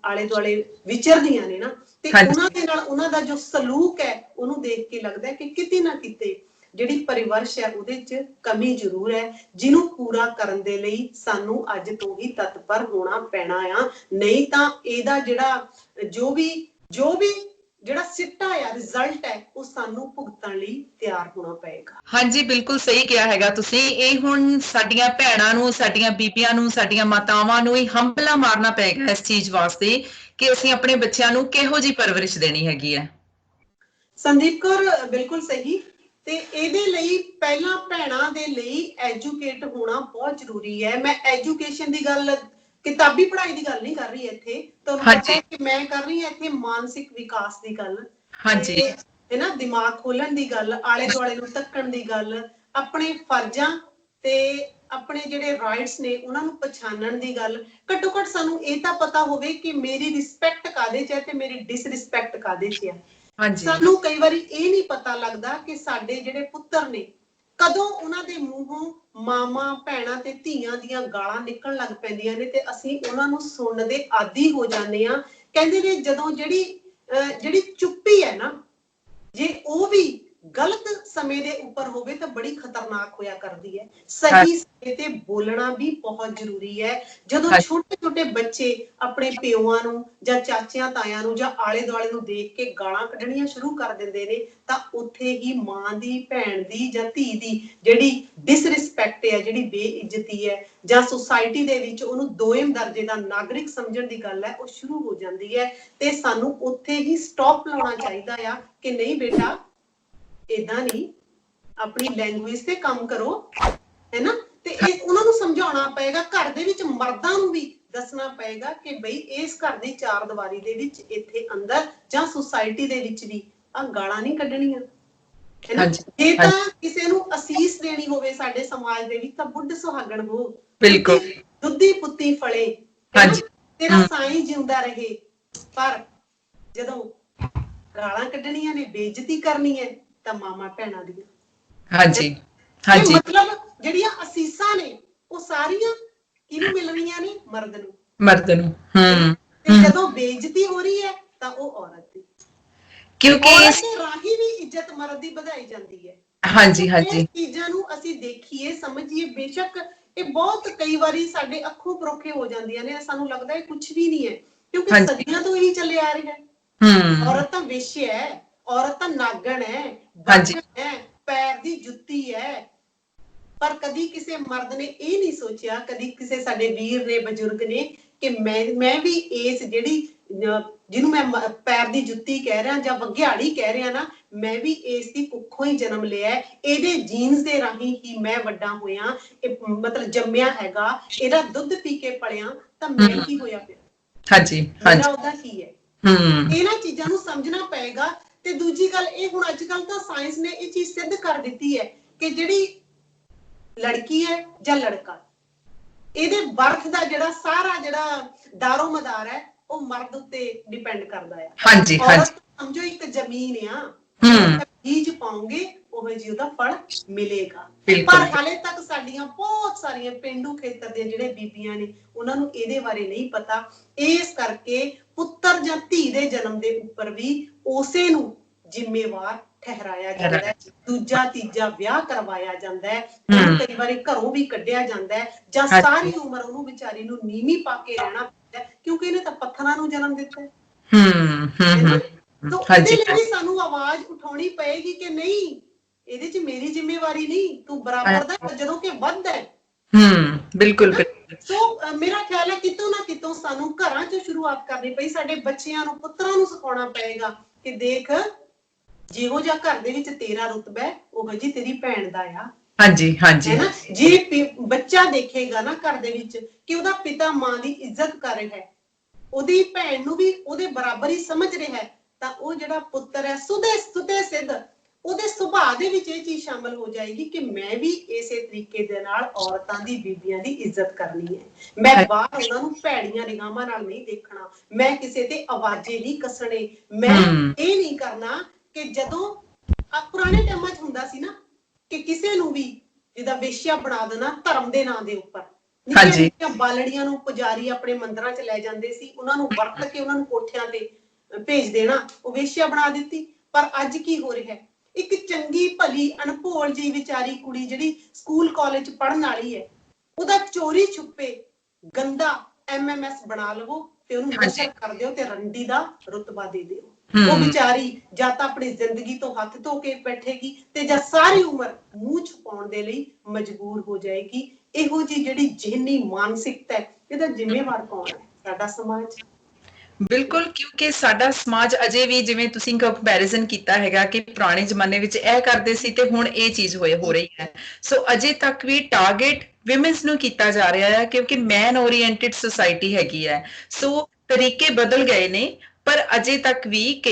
ਆਲੇ ਦੁਆਲੇ ਵਿਚਰਦੀਆਂ ਨੇ ਨਾ, ਤੇ ਉਹਨਾਂ ਦੇ ਨਾਲ ਉਹਨਾਂ ਦਾ ਜੋ ਸਲੂਕ ਹੈ ਉਹਨੂੰ ਦੇਖ ਕੇ ਲੱਗਦਾ ਹੈ ਕਿ ਕਿਤੇ ਨਾ ਕਿਤੇ ਜਿਹੜੀ ਪਰਿਵਰਸ਼ ਹੈ ਉਹਦੇ 'ਚ ਕਮੀ ਜ਼ਰੂਰ ਹੈ, ਜਿਹਨੂੰ ਪੂਰਾ ਕਰਨ ਦੇ ਲਈ ਸਾਨੂੰ ਅੱਜ ਤੋਂ ਹੀ ਤਤਪਰ ਹੋਣਾ ਪੈਣਾ ਆ। ਨਹੀਂ ਤਾਂ ਇਹਦਾ ਜਿਹੜਾ ਜੋ ਵੀ ਜਿਹੜਾ ਸਿੱਟਾ ਆ ਰਿਜ਼ਲਟ ਹੈ ਉਹ ਸਾਨੂੰ ਭੁਗਤਣ ਲਈ ਤਿਆਰ ਹੋਣਾ ਪਏਗਾ। ਹਾਂਜੀ ਬਿਲਕੁਲ ਸਹੀ ਕਿਹਾ ਹੈਗਾ ਤੁਸੀਂ। ਇਹ ਹੁਣ ਸਾਡੀਆਂ ਭੈਣਾਂ ਨੂੰ, ਸਾਡੀਆਂ ਬੀਬੀਆਂ ਨੂੰ, ਸਾਡੀਆਂ ਮਾਤਾਵਾਂ ਨੂੰ ਹੀ ਹੰਭਲਾ ਮਾਰਨਾ ਪਏਗਾ ਇਸ ਚੀਜ਼ ਵਾਸਤੇ ਕਿ ਅਸੀਂ ਆਪਣੇ ਬੱਚਿਆਂ ਨੂੰ ਕਿਹੋ ਜਿਹੀ ਪਰਵਰਿਸ਼ ਦੇਣੀ ਹੈਗੀ ਹੈ। ਸੰਦੀਪ ਕੌਰ ਬਿਲਕੁਲ ਸਹੀ। ਤੇ ਇਹਦੇ ਲਈ ਪਹਿਲਾਂ ਭੈਣਾਂ ਦੇ ਲਈ ਐਜੂਕੇਟ ਹੋਣਾ ਬਹੁਤ ਜ਼ਰੂਰੀ ਹੈ। ਮੈਂ ਐਜੂਕੇਸ਼ਨ ਦੀ ਗੱਲ, ਕਿਤਾਬੀ ਪੜ੍ਹਾਈ ਦੀ ਗੱਲ ਨਹੀਂ ਕਰ ਰਹੀ ਇੱਥੇ, ਤੁਹਾਨੂੰ ਪਤਾ ਹੈ ਕਿ ਮੈਂ ਕਰ ਰਹੀ ਹਾਂ ਇੱਥੇ ਮਾਨਸਿਕ ਵਿਕਾਸ ਦੀ ਗੱਲ, ਹੈ ਨਾ, ਦਿਮਾਗ ਖੋਲਣ ਦੀ ਗੱਲ, ਆਲੇ ਦੁਆਲੇ ਨੂੰ ਤੱਕਣ ਦੀ ਗੱਲ, ਆਪਣੇ ਫਰਜ਼ਾਂ ਤੇ ਆਪਣੇ ਜਿਹੜੇ ਰਾਈਟਸ ਨੇ ਉਹਨਾਂ ਨੂੰ ਪਛਾਣਨ ਦੀ ਗੱਲ। ਘੱਟੋ ਘੱਟ ਸਾਨੂੰ ਇਹ ਤਾਂ ਪਤਾ ਹੋਵੇ ਕਿ ਮੇਰੀ ਰਿਸਪੈਕਟ ਕਾਹਦੇ 'ਚ ਹੈ ਤੇ ਮੇਰੀ ਡਿਸਰਿਸਪੈਕਟ ਕਾਹਦੇ 'ਚ ਹੈ। ਸਾਨੂੰ ਕਈ ਵਾਰੀ ਇਹ ਨਹੀਂ ਪਤਾ ਲੱਗਦਾ ਕਿ ਸਾਡੇ ਜਿਹੜੇ ਪੁੱਤਰ ਨੇ ਕਦੋਂ ਉਹਨਾਂ ਦੇ ਮੂੰਹੋਂ ਮਾਵਾਂ, ਭੈਣਾਂ ਤੇ ਧੀਆਂ ਦੀਆਂ ਗਾਲਾਂ ਨਿਕਲਣ ਲੱਗ ਪੈਂਦੀਆਂ ਨੇ ਤੇ ਅਸੀਂ ਉਹਨਾਂ ਨੂੰ ਸੁਣਨ ਦੇ ਆਦੀ ਹੋ ਜਾਂਦੇ ਆ। ਕਹਿੰਦੇ ਨੇ ਜਦੋਂ ਜਿਹੜੀ ਚੁੱਪੀ ਹੈ ਨਾ, ਜੇ ਉਹ ਵੀ ਗਲਤ ਸਮੇਂ ਦੇ ਉੱਪਰ ਹੋਵੇ ਤਾਂ ਬੜੀ ਖਤਰਨਾਕ ਹੋਇਆ ਕਰਦੀ ਹੈ। ਸਹੀ ਸਮੇਂ ਤੇ ਬੋਲਣਾ ਵੀ ਬਹੁਤ ਜ਼ਰੂਰੀ ਹੈ। ਜਦੋਂ ਛੋਟੇ ਛੋਟੇ ਬੱਚੇ ਆਪਣੇ ਪਿਓਆਂ ਨੂੰ ਜਾਂ ਚਾਚਿਆਂ ਤਾਇਆਂ ਨੂੰ ਜਾਂ ਆਲੇ ਦੁਆਲੇ ਨੂੰ ਦੇਖ ਕੇ ਗਾਲਾਂ ਕੱਢਣੀਆਂ ਸ਼ੁਰੂ ਕਰ ਦਿੰਦੇ ਨੇ ਤਾਂ ਉੱਥੇ ਹੀ ਮਾਂ ਦੀ, ਭੈਣ ਦੀ ਜਾਂ ਧੀ ਦੀ ਜਿਹੜੀ ਡਿਸਰਿਸਪੈਕਟ ਹੈ, ਜਿਹੜੀ ਬੇਇੱਜ਼ਤੀ ਹੈ ਜਾਂ ਸੁਸਾਇਟੀ ਦੇ ਵਿੱਚ ਉਹਨੂੰ ਦੋਇਮ ਦਰਜੇ ਦਾ ਨਾਗਰਿਕ ਸਮਝਣ ਦੀ ਗੱਲ ਹੈ, ਉਹ ਸ਼ੁਰੂ ਹੋ ਜਾਂਦੀ ਹੈ। ਤੇ ਸਾਨੂੰ ਉੱਥੇ ਹੀ ਸਟਾਪ ਲਾਉਣਾ ਚਾਹੀਦਾ ਆ ਕਿ ਨਹੀਂ ਬੇਟਾ, ਏਦਾਂ ਨਹੀਂ, ਆਪਣੀ ਲੈਂਗੁਏਜ ਤੇ ਕੰਮ ਕਰੋ, ਹੈ ਨਾ। ਤੇ ਇਹ ਉਹਨਾਂ ਨੂੰ ਸਮਝਾਉਣਾ ਪਏਗਾ। ਘਰ ਦੇ ਵਿੱਚ ਮਰਦਾਂ ਨੂੰ ਵੀ ਦੱਸਣਾ ਪਏਗਾ ਕਿ ਬਈ ਇਸ ਘਰ ਦੀ ਚਾਰ ਦੀਵਾਰੀ ਦੇ ਵਿੱਚ, ਇੱਥੇ ਅੰਦਰ ਜਾਂ ਸੁਸਾਇਟੀ ਦੇ ਵਿੱਚ ਵੀ ਆ ਗਾਲਾਂ ਨਹੀਂ ਕੱਢਣੀਆਂ, ਹੈ ਨਾ। ਜੇ ਤਾਂ ਕਿਸੇ ਨੂੰ ਅਸੀਸ ਦੇਣੀ ਹੋਵੇ ਸਾਡੇ ਸਮਾਜ ਦੇ ਵਿੱਚ ਤਾਂ ਬੁੱਢ ਸੁਹਾਗਣ ਹੋ, ਬਿਲਕੁਲ, ਦੁੱਧੀ ਪੁੱਤੀ ਫਲੇ, ਤੇਰਾ ਸਾਈਂ ਜਿਉਂਦਾ ਰਹੇ। ਪਰ ਜਦੋਂ ਗਾਲਾਂ ਕੱਢਣੀਆਂ ਨੇ, ਬੇਇੱਜ਼ਤੀ ਕਰਨੀ ਹੈ ਤਾਂ ਮਾਮਾ ਭੈਣਾਂ ਦੀਆਂ, ਮਤਲਬ ਜਿਹੜੀਆਂ ਅਸੀਸਾਂ ਨੇ ਉਹ ਸਾਰੀਆਂ ਕਿਹਨੂੰ ਮਿਲਣੀਆਂ ਨੇ? ਮਰਦ ਨੂੰ। ਤੇ ਜਦੋਂ ਬੇਇੱਜ਼ਤੀ ਹੋ ਰਹੀ ਹੈ ਤਾਂ ਉਹ ਔਰਤ ਦੀ, ਕਿਉਂਕਿ ਔਰਤ ਦੇ ਰਾਹੀਂ ਵੀ ਇੱਜ਼ਤ ਮਰਦ ਦੀ ਵਧਾਈ ਜਾਂਦੀ ਹੈ। ਇਸ ਚੀਜ਼ਾਂ ਨੂੰ ਅਸੀਂ ਦੇਖੀਏ, ਸਮਝੀਏ। ਬੇਸ਼ੱਕ ਇਹ ਬਹੁਤ ਕਈ ਵਾਰੀ ਸਾਡੇ ਅੱਖੋਂ ਪਰੋਖੇ ਹੋ ਜਾਂਦੀਆਂ ਨੇ, ਸਾਨੂੰ ਲੱਗਦਾ ਇਹ ਕੁਛ ਵੀ ਨਹੀਂ ਹੈ, ਕਿਉਂਕਿ ਸਦੀਆਂ ਤੋਂ ਇਹੀ ਚੱਲੇ ਆ ਰਿਹਾ ਹੈ। ਔਰਤ ਤਾਂ ਵੇਸ਼ਿਆ ਹੈ, ਔਰਤ ਤਾਂ ਨਾਗਣ ਹੈ, ਬਾਗਣ ਹੈ, ਪੈਰ ਦੀ ਜੁੱਤੀ ਹੈ। ਪਰ ਕਦੀ ਕਿਸੇ ਮਰਦ ਨੇ ਇਹ ਨਹੀਂ ਸੋਚਿਆ, ਕਦੀ ਕਿਸੇ ਸਾਡੇ ਵੀਰ ਨੇ, ਬਜ਼ੁਰਗ ਨੇ, ਕਿ ਮੈਂ ਵੀ ਇਸ ਜਿਹੜੀ ਜਿਹਨੂੰ ਮੈਂ ਪੈਰ ਦੀ ਜੁੱਤੀ ਕਹਿ ਰਿਹਾ ਜਾਂ ਵਗਿਆੜੀ ਕਹਿ ਰਿਹਾ ਨਾ, ਮੈਂ ਵੀ ਇਸ ਦੀ ਕੁੱਖੋਂ ਹੀ ਜਨਮ ਲਿਆ, ਇਹਦੇ ਜੀਨਸ ਦੇ ਰਾਹੀਂ ਹੀ ਮੈਂ ਵੱਡਾ ਹੋਇਆ, ਇਹ ਮਤਲਬ ਜੰਮਿਆ ਹੈਗਾ, ਇਹਦਾ ਦੁੱਧ ਪੀ ਕੇ ਪਲਿਆ, ਤਾਂ ਮੈਂ ਕੀ ਹੋਇਆ ਪਿਆ, ਮੇਰਾ ਉਹਦਾ ਕੀ ਹੈ। ਇਹਨਾਂ ਚੀਜ਼ਾਂ ਨੂੰ ਸਮਝਣਾ ਪਏਗਾ। ਤੇ ਦੂਜੀ ਗੱਲ ਇਹ, ਹੁਣ ਅੱਜ ਕੱਲ ਤਾਂ ਸਾਇੰਸ ਨੇ ਇਹ ਚੀਜ਼ ਸਿੱਧ ਕਰ ਦਿੱਤੀ ਹੈ ਕਿ ਜਿਹੜੀ ਲੜਕੀ ਹੈ ਜਾਂ ਲੜਕਾ, ਇਹਦੇ ਬਰਥ ਦਾ ਜਿਹੜਾ ਸਾਰਾ ਜਿਹੜਾ ਦਾਰੋ ਮਦਾਰ ਹੈ ਉਹ ਮਰਦ ਉੱਤੇ ਡਿਪੈਂਡ ਕਰਦਾ ਹੈ। ਔਰਤ ਸਮਝੋ ਇੱਕ ਜ਼ਮੀਨ ਆ, ਬੀਜ ਪਾਉਂਗੇ ਉਹ ਜੀ ਉਹਦਾ ਫਲ ਮਿਲੇਗਾ। ਪਰ ਹਾਲੇ ਤੱਕ ਸਾਡੀਆਂ ਬਹੁਤ ਸਾਰੀਆਂ ਪੇਂਡੂ ਖੇਤਰ ਦੇ ਜਿਹੜੇ ਬੀਬੀਆਂ ਨੇ ਉਹਨਾਂ ਨੂੰ ਇਹਦੇ ਬਾਰੇ ਨਹੀਂ ਪਤਾ। ਇਸ ਕਰਕੇ ਪੁੱਤਰ ਜਾਂ ਧੀ ਦੇ ਜਨਮ ਦੇ ਉੱਪਰ ਵੀ ਉਸੇ ਨੂੰ ਜ਼ਿੰਮੇਵਾਰ ਠਹਿਰਾਇਆ ਜਾਂਦਾ ਹੈ। ਦੂਜਾ ਤੀਜਾ ਵਿਆਹ ਕਰਵਾਇਆ ਜਾਂਦਾ ਹੈ, ਉਹਨੂੰ ਕਈ ਵਾਰੀ ਘਰੋਂ ਵੀ ਕੱਢਿਆ ਜਾਂਦਾ ਹੈ, ਜਾਂ ਸਾਰੀ ਉਮਰ ਉਹਨੂੰ ਵਿਚਾਰੀ ਨੂੰ ਨੀਵੀਂ ਪਾ ਕੇ ਰਹਿਣਾ ਪੈਂਦਾ, ਕਿਉਂਕਿ ਇਹਨੇ ਤਾਂ ਪੱਥਰਾਂ ਨੂੰ ਜਨਮ ਦਿੱਤਾ ਹੈ। ਤਾਂ ਇਹਦੇ ਲਈ ਵੀ ਸਾਨੂੰ ਆਵਾਜ਼ ਉਠਾਉਣੀ ਪਏਗੀ ਕਿ ਨਹੀਂ, ਇਹਦੇ 'ਚ ਮੇਰੀ ਜ਼ਿੰਮੇਵਾਰੀ ਨਹੀਂ, ਤੂੰ ਬਰਾਬਰ ਦਾ, ਜਦੋਂ ਕਿ ਵੱਧ ਹੈ। ਬਿਲਕੁਲ। ਸੋ ਮੇਰਾ ਖਿਆਲ ਹੈ ਕਿਤੋਂ ਨਾ ਕਿਤੋਂ ਸਾਨੂੰ ਘਰਾਂ 'ਚ ਸ਼ੁਰੂਆਤ ਕਰਨੀ ਪਈ। ਸਾਡੇ ਬੱਚਿਆਂ ਨੂੰ, ਪੁੱਤਰਾਂ ਨੂੰ ਸਿਖਾਉਣਾ ਪਏਗਾ ਕਿ ਦੇਖ, ਜਿਹੋ ਜਿਹਾ ਘਰ ਦੇ ਵਿੱਚ ਤੇਰਾ ਰੁਤਬਾ ਹੈ ਉਹੋ ਜਿਹੀ ਤੇਰੀ ਭੈਣ ਦਾ ਆ। ਹੈ ਨਾ। ਜੇ ਬੱਚਾ ਦੇਖੇਗਾ ਨਾ ਘਰ ਦੇ ਵਿੱਚ ਕਿ ਉਹਦਾ ਪਿਤਾ ਮਾਂ ਦੀ ਇੱਜ਼ਤ ਕਰ ਰਿਹਾ ਹੈ, ਉਹਦੀ ਭੈਣ ਨੂੰ ਵੀ ਉਹਦੇ ਬਰਾਬਰ ਹੀ ਸਮਝ ਰਿਹਾ ਹੈ, ਤਾਂ ਉਹ ਜਿਹੜਾ ਪੁੱਤਰ ਹੈ ਸੁਤੇ ਸਿੱਧ, ਉਹਦੇ ਸੁਭਾਅ ਦੇ ਵਿੱਚ ਇਹ ਚੀਜ਼ ਸ਼ਾਮਲ ਹੋ ਜਾਏਗੀ ਕਿ ਮੈਂ ਵੀ ਇਸੇ ਤਰੀਕੇ ਦੇ ਨਾਲ ਔਰਤਾਂ ਦੀ, ਬੀਬੀਆਂ ਦੀ ਇੱਜ਼ਤ ਕਰਨੀ ਹੈ। ਮੈਂ ਬਾਹਰ ਉਹਨਾਂ ਨੂੰ ਭੈੜੀਆਂ ਨਿਗਾਹਾਂ ਨਾਲ ਨਹੀਂ ਦੇਖਣਾ, ਮੈਂ ਕਿਸੇ ਤੇ ਆਵਾਜ਼ੇ ਨਹੀਂ ਕੱਸਣੇ, ਮੈਂ ਇਹ ਨਹੀਂ ਕਰਨਾ ਕਿ ਜਦੋਂ ਪੁਰਾਣੇ ਟਾਈਮਾਂ 'ਚ ਹੁੰਦਾ ਸੀ ਨਾ ਕਿ ਕਿਸੇ ਨੂੰ ਵੀ ਜਿਹਦਾ ਵੇਸ਼ਿਆ ਬਣਾ ਦੇਣਾ ਧਰਮ ਦੇ ਨਾਂ ਦੇ ਉੱਪਰ, ਨਿੱਕੀਆਂ ਨਿੱਕੀਆਂ ਬਾਲੜੀਆਂ ਨੂੰ ਪੁਜਾਰੀ ਆਪਣੇ ਮੰਦਿਰਾਂ 'ਚ ਲੈ ਜਾਂਦੇ ਸੀ, ਉਹਨਾਂ ਨੂੰ ਵਰਤ ਕੇ ਉਹਨਾਂ ਨੂੰ ਕੋਠਿਆਂ ਤੇ ਭੇਜ ਦੇਣਾ, ਉਹ ਵੇਸ਼ਿਆ ਬਣਾ ਦਿੱਤੀ। ਪਰ ਅੱਜ ਕੀ ਹੋ ਰਿਹਾ, ਇੱਕ ਚੰਗੀ ਭਲੀ ਅਣਭੋਲ ਜਿਹੀ ਵਿਚਾਰੀ ਕੁੜੀ ਜਿਹੜੀ ਸਕੂਲ ਕਾਲਜ ਪੜ੍ਹਨ ਵਾਲੀ ਹੈ, ਉਹਦਾ ਚੋਰੀ ਛੁਪੇ ਗੰਦਾ MMS ਬਣਾ ਲਵੋ ਤੇ ਉਹਨੂੰ ਨਸ਼ਰ ਕਰ ਦਿਓ ਤੇ ਰੰਡੀ ਦਾ ਰੁਤਬਾ ਦੇ ਦਿਓ। ਉਹ ਵਿਚਾਰੀ ਜਾਂ ਤਾਂ ਆਪਣੀ ਜ਼ਿੰਦਗੀ ਤੋਂ ਹੱਥ ਧੋ ਕੇ ਬੈਠੇਗੀ ਤੇ ਜਾਂ ਸਾਰੀ ਉਮਰ ਮੂੰਹ ਛੁਪਾਉਣ ਦੇ ਲਈ ਮਜਬੂਰ ਹੋ ਜਾਏਗੀ। ਇਹੋ ਜਿਹੀ ਜਿਹੜੀ ਜਿਹਨੀ ਮਾਨਸਿਕਤਾ ਹੈ, ਇਹਦਾ ਜ਼ਿੰਮੇਵਾਰ ਕੌਣ ਹੈ? ਸਾਡਾ ਸਮਾਜ। ਬਿਲਕੁਲ, ਕਿਉਂਕਿ ਸਾਡਾ ਸਮਾਜ ਅਜੇ ਵੀ, ਜਿਵੇਂ ਤੁਸੀਂ ਕੰਪੈਰੀਜ਼ਨ ਕੀਤਾ ਹੈਗਾ ਕਿ ਪੁਰਾਣੇ ਜ਼ਮਾਨੇ ਵਿੱਚ ਇਹ ਕਰਦੇ ਸੀ ਤੇ ਹੁਣ ਇਹ ਚੀਜ਼ ਹੋ ਰਹੀ ਹੈ, ਸੋ ਅਜੇ ਤੱਕ ਵੀ ਟਾਰਗੇਟ ਵਿਮਨਸ ਨੂੰ ਕੀਤਾ ਜਾ ਰਿਹਾ ਹੈ, ਕਿਉਂਕਿ ਮੈਨ ਓਰੀਐਂਟਡ ਸੁਸਾਇਟੀ ਹੈਗੀ ਹੈ। ਸੋ ਤਰੀਕੇ ਬਦਲ ਗਏ ਨੇ, ਪਰ ਅਜੇ ਤੱਕ ਵੀ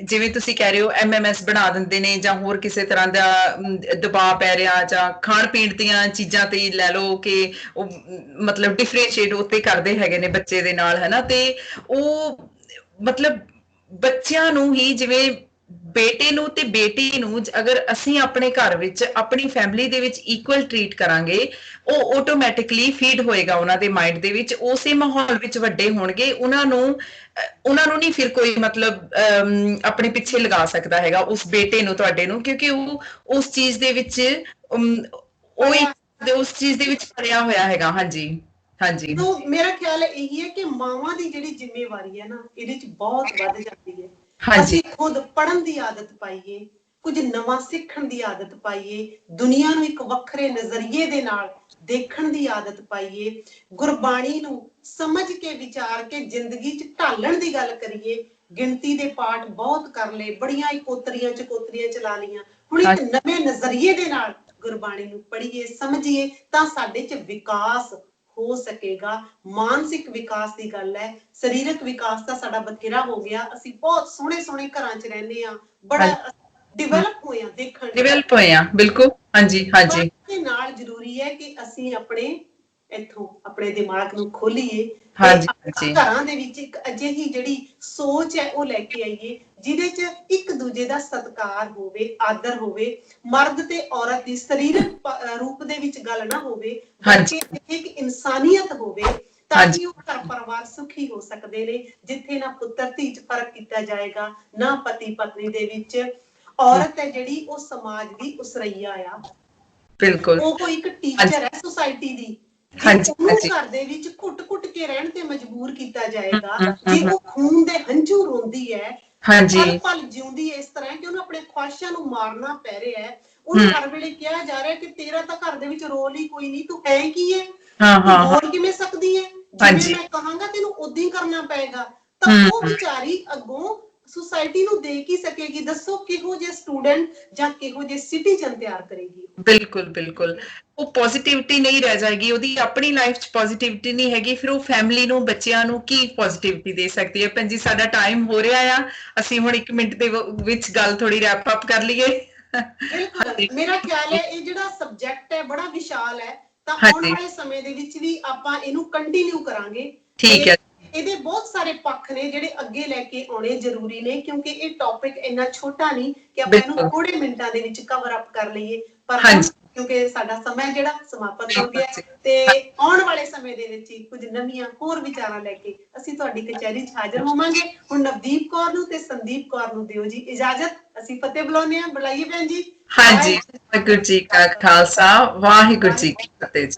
ਜਿਵੇਂ ਤੁਸੀਂ ਕਹਿ ਰਹੇ ਹੋ MMS ਬਣਾ ਦਿੰਦੇ ਨੇ, ਜਾਂ ਹੋਰ ਕਿਸੇ ਤਰ੍ਹਾਂ ਦਾ ਦਬਾਅ ਪੈ ਰਿਹਾ, ਜਾਂ ਖਾਣ ਪੀਣ ਦੀਆਂ ਚੀਜ਼ਾਂ ਤੇ ਲੈ ਲਓ ਕਿ ਉਹ ਮਤਲਬ ਡਿਫਰੈਂਸ਼ੀਏਟ ਉੱਤੇ ਕਰਦੇ ਹੈਗੇ ਨੇ ਬੱਚੇ ਦੇ ਨਾਲ, ਹੈ ਨਾ। ਤੇ ਉਹ ਮਤਲਬ ਬੱਚਿਆਂ ਨੂੰ ਹੀ, ਜਿਵੇਂ ਬੇਟੇ ਨੂੰ ਤੇ ਬੇਟੀ ਨੂੰ ਅਗਰ ਅਸੀਂ ਆਪਣੇ ਘਰ ਵਿੱਚ, ਆਪਣੀ ਫੈਮਿਲੀ ਦੇ ਵਿੱਚ ਇਕੁਅਲ ਟਰੀਟ ਕਰਾਂਗੇ, ਉਹ ਆਟੋਮੈਟਿਕਲੀ ਫੀਡ ਹੋਏਗਾ ਉਹਨਾਂ ਦੇ ਮਾਈਂਡ ਦੇ ਵਿੱਚ, ਉਸੇ ਮਾਹੌਲ ਵਿੱਚ ਵੱਡੇ ਹੋਣਗੇ। ਉਹਨਾਂ ਨੂੰ ਨਹੀਂ ਫਿਰ ਕੋਈ ਮਤਲਬ ਆਪਣੇ ਪਿੱਛੇ ਲਗਾ ਸਕਦਾ ਹੈਗਾ ਉਸ ਬੇਟੇ ਨੂੰ, ਤੁਹਾਡੇ ਨੂੰ, ਕਿਉਂਕਿ ਉਹ ਉਸ ਚੀਜ਼ ਦੇ ਵਿੱਚ ਉਸ ਚੀਜ਼ ਦੇ ਵਿੱਚ ਭਰਿਆ ਹੋਇਆ ਹੈਗਾ। ਹਾਂਜੀ ਹਾਂਜੀ। ਤੋ ਮੇਰਾ ਖਿਆਲ ਇਹੀ ਹੈ ਕਿ ਮਾਵਾਂ ਦੀ ਜਿਹੜੀ ਜ਼ਿੰਮੇਵਾਰੀ ਹੈ ਨਾ, ਇਹਦੇ ਚ ਬਹੁਤ ਵੱਧ ਜਾਂਦੀ ਹੈ। ਅਸੀਂ ਖੁਦ ਪੜ੍ਹਨ ਦੀ ਆਦਤ ਪਾਈਏ, ਕੁਝ ਨਵਾਂ ਸਿੱਖਣ ਦੀ ਆਦਤ ਪਾਈਏ, ਦੁਨੀਆ ਨੂੰ ਇੱਕ ਵੱਖਰੇ ਨਜ਼ਰੀਏ ਦੇ ਨਾਲ ਦੇਖਣ ਦੀ ਆਦਤ ਪਾਈਏ, ਗੁਰਬਾਣੀ ਨੂੰ ਸਮਝ ਕੇ ਵਿਚਾਰ ਕੇ ਜ਼ਿੰਦਗੀ ਚ ਢਾਲਣ ਦੀ ਗੱਲ ਕਰੀਏ। ਗਿਣਤੀ ਦੇ ਪਾਠ ਬਹੁਤ ਕਰ ਲਏ, ਬੜੀਆਂ ਇਕੋਤਰੀਆਂ ਚਕੋਤਰੀਆਂ ਚਲਾ ਲਈਆਂ, ਹੁਣ ਇੱਕ ਨਵੇਂ ਨਜ਼ਰੀਏ ਦੇ ਨਾਲ ਗੁਰਬਾਣੀ ਨੂੰ ਪੜ੍ਹੀਏ, ਸਮਝੀਏ, ਤਾਂ ਸਾਡੇ ਚ ਵਿਕਾਸ ਹੋ ਸਕੇਗਾ। ਮਾਨਸਿਕ ਵਿਕਾਸ ਦੀ ਗੱਲ ਹੈ, ਸਰੀਰਕ ਵਿਕਾਸ ਤਾਂ ਸਾਡਾ ਬਥੇਰਾ ਹੋ ਗਿਆ। ਅਸੀਂ ਬਹੁਤ ਸੋਹਣੇ ਸੋਹਣੇ ਘਰਾਂ ਚ ਰਹਿੰਦੇ ਆ, ਬੜਾ ਡਿਵੈਲਪ ਹੋਏ ਆ, ਡਿਵੈਲਪ ਹੋਏ ਆ, ਬਿਲਕੁਲ। ਹਾਂਜੀ ਹਾਂਜੀ। ਦੇ ਨਾਲ ਜ਼ਰੂਰੀ ਹੈ ਕਿ ਅਸੀਂ ਆਪਣੇ ਦਿਮਾਗ ਨੂੰ ਖੋਲੀਏ, ਘਰਾਂ ਦੇ ਵਿੱਚ ਇੱਕ ਅਜਿਹੀ ਜਿਹੜੀ ਸੋਚ ਹੈ ਉਹ ਲੈ ਕੇ ਆਈਏ, ਜਿਹਦੇ ਚ ਇੱਕ ਦੂਜੇ ਦਾ ਸਤਿਕਾਰ ਹੋਵੇ, ਆਦਰ ਹੋਵੇ, ਮਰਦ ਤੇ ਔਰਤ ਦੀ ਸਰੀਰਕ ਰੂਪ ਦੇ ਵਿੱਚ ਗੱਲ ਨਾ ਹੋਵੇ, ਬਲਕਿ ਇੱਕ ਇਨਸਾਨੀਅਤ ਹੋਵੇ, ਤਾਂ ਕਿ ਉਹ ਘਰ ਪਰਿਵਾਰ ਸੁਖੀ ਹੋ ਸਕਦੇ ਨੇ, ਜਿੱਥੇ ਨਾ ਪੁੱਤਰ ਧੀ ਚ ਫਰਕ ਕੀਤਾ ਜਾਏਗਾ, ਨਾ ਪਤੀ ਪਤਨੀ ਦੇ ਵਿੱਚ। ਔਰਤ ਹੈ ਜਿਹੜੀ, ਉਹ ਸਮਾਜ ਦੀ ਉਸਰਈਆ ਆ, ਬਿਲਕੁਲ, ਉਹ ਕੋਈ ਇੱਕ ਟੀਚਰ ਹੈ ਸੁਸਾਇਟੀ ਦੀ। ਜੇ ਉਹਨੂੰ ਘਰ ਦੇ ਵਿੱਚ ਘੁੱਟ ਕੇ ਰਹਿਣ ਤੇ ਮਜਬੂਰ ਕੀਤਾ ਜਾਏਗਾ, ਜੇ ਉਹ ਖੂਨ ਦੇ ਹੰਝੂ ਰੋਂਦੀ ਹੈ, ਪਲ ਪਲ ਜਿਉਂਦੀ ਹੈ ਇਸ ਤਰ੍ਹਾਂ ਕਿ ਉਹਨੂੰ ਆਪਣੇ ਖੁਆਇਸ਼ਾਂ ਨੂੰ ਮਾਰਨਾ ਪੈ ਰਿਹਾ ਹੈ, ਉਹਨੂੰ ਹਰ ਵੇਲੇ ਕਿਹਾ ਜਾ ਰਿਹਾ ਕਿ ਤੇਰਾ ਤਾਂ ਘਰ ਦੇ ਵਿੱਚ ਰੋਲ ਹੀ ਕੋਈ ਨਹੀਂ, ਤੂੰ ਹੈ ਕੀ ਹੈ, ਤੂੰ ਬੋਲ ਕਿਵੇਂ ਸਕਦੀ ਹੈ, ਜਿਵੇਂ ਮੈਂ ਕਹਾਂਗਾ ਤੈਨੂੰ ਉਦਾਂ ਹੀ ਕਰਨਾ ਪਏਗਾ, ਤਾਂ ਉਹ ਵਿਚਾਰੀ ਅੱਗੋਂ ਸੁਸਾਇਟੀ ਨੂੰ ਦੇ ਕੀ ਸਕੇਗੀ? ਦੱਸੋ ਕਿਹੋ ਜਿਹੇ ਸਟੂਡੈਂਟ ਜਾਂ ਕਿਹੋ ਜਿਹੇ ਸਿਟੀਜ਼ਨ ਤਿਆਰ ਕਰੇਗੀ? ਬਿਲਕੁਲ ਬਿਲਕੁਲ, ਉਹ ਪੋਜ਼ਿਟਿਵਿਟੀ ਨਹੀਂ ਰਹਿ ਜਾਏਗੀ, ਉਹਦੀ ਆਪਣੀ ਲਾਈਫ ਚ ਪੋਜ਼ਿਟਿਵਿਟੀ ਨਹੀਂ ਹੈਗੀ, ਫਿਰ ਉਹ ਫੈਮਿਲੀ ਨੂੰ, ਬੱਚਿਆਂ ਨੂੰ ਕੀ ਪੋਜ਼ਿਟਿਵਿਟੀ ਦੇ ਸਕਦੀ ਹੈ? ਭੈਣ ਜੀ, ਸਾਡਾ ਟਾਈਮ ਹੋ ਰਿਹਾ ਆ, ਅਸੀਂ ਹੁਣ 1 ਮਿੰਟ ਦੇ ਵਿੱਚ ਗੱਲ ਥੋੜੀ ਰੈਪ ਅਪ ਕਰ ਲਈਏ। ਬਿਲਕੁਲ, ਮੇਰਾ ਖਿਆਲ ਹੈ ਇਹ ਜਿਹੜਾ ਸਬਜੈਕਟ ਹੈ ਬੜਾ ਵਿਸ਼ਾਲ ਹੈ, ਤਾਂ ਆਉਣ ਵਾਲੇ ਸਮੇਂ ਦੇ ਵਿੱਚ ਵੀ ਆਪਾਂ ਇਹਨੂੰ ਕੰਟੀਨਿਊ ਕਰਾਂਗੇ। ਠੀਕ ਹੈ। ਇਹਦੇ ਬਹੁਤ ਸਾਰੇ ਪੱਖ ਨੇ ਜਿਹੜੇ ਅੱਗੇ ਲੈ ਕੇ ਆਉਣੇ ਜ਼ਰੂਰੀ ਨੇ, ਕਿਉਂਕਿ ਇਹ ਟੌਪਿਕ ਇੰਨਾ ਛੋਟਾ ਨਹੀਂ ਕਿ ਆਪਾਂ ਇਹਨੂੰ ਥੋੜੇ ਮਿੰਟਾਂ ਦੇ ਵਿੱਚ ਕਵਰ ਅਪ ਕਰ ਲਈਏ, ਪਰ ਕਿਉਂਕਿ ਸਾਡਾ ਸਮਾਂ ਜਿਹੜਾ ਸਮਾਪਤ ਹੋ ਗਿਆ, ਤੇ ਆਉਣ ਵਾਲੇ ਸਮੇਂ ਦੇ ਵਿੱਚ ਕੁਝ ਨਵੀਆਂ ਹੋਰ ਵਿਚਾਰਾਂ ਲੈ ਕੇ ਅਸੀਂ ਤੁਹਾਡੀ ਕਚਹਿਰੀ 'ਚ ਹਾਜ਼ਰ ਹੋਵਾਂਗੇ। ਹੁਣ ਨਵਦੀਪ ਕੌਰ ਨੂੰ ਤੇ ਸੰਦੀਪ ਕੌਰ ਨੂੰ ਦਿਓ ਜੀ ਇਜਾਜ਼ਤ, ਅਸੀਂ ਫਤਿਹ ਬੁਲਾਉਂਦੇ ਹਾਂ। ਬੁਲਾਈਏ ਭੈਣ ਜੀ। ਹਾਂਜੀ, ਵਾਹਿਗੁਰੂ ਜੀ ਕਾ ਖਾਲਸਾ, ਵਾਹਿਗੁਰੂ ਜੀ ਕੀ ਫਤਿਹ।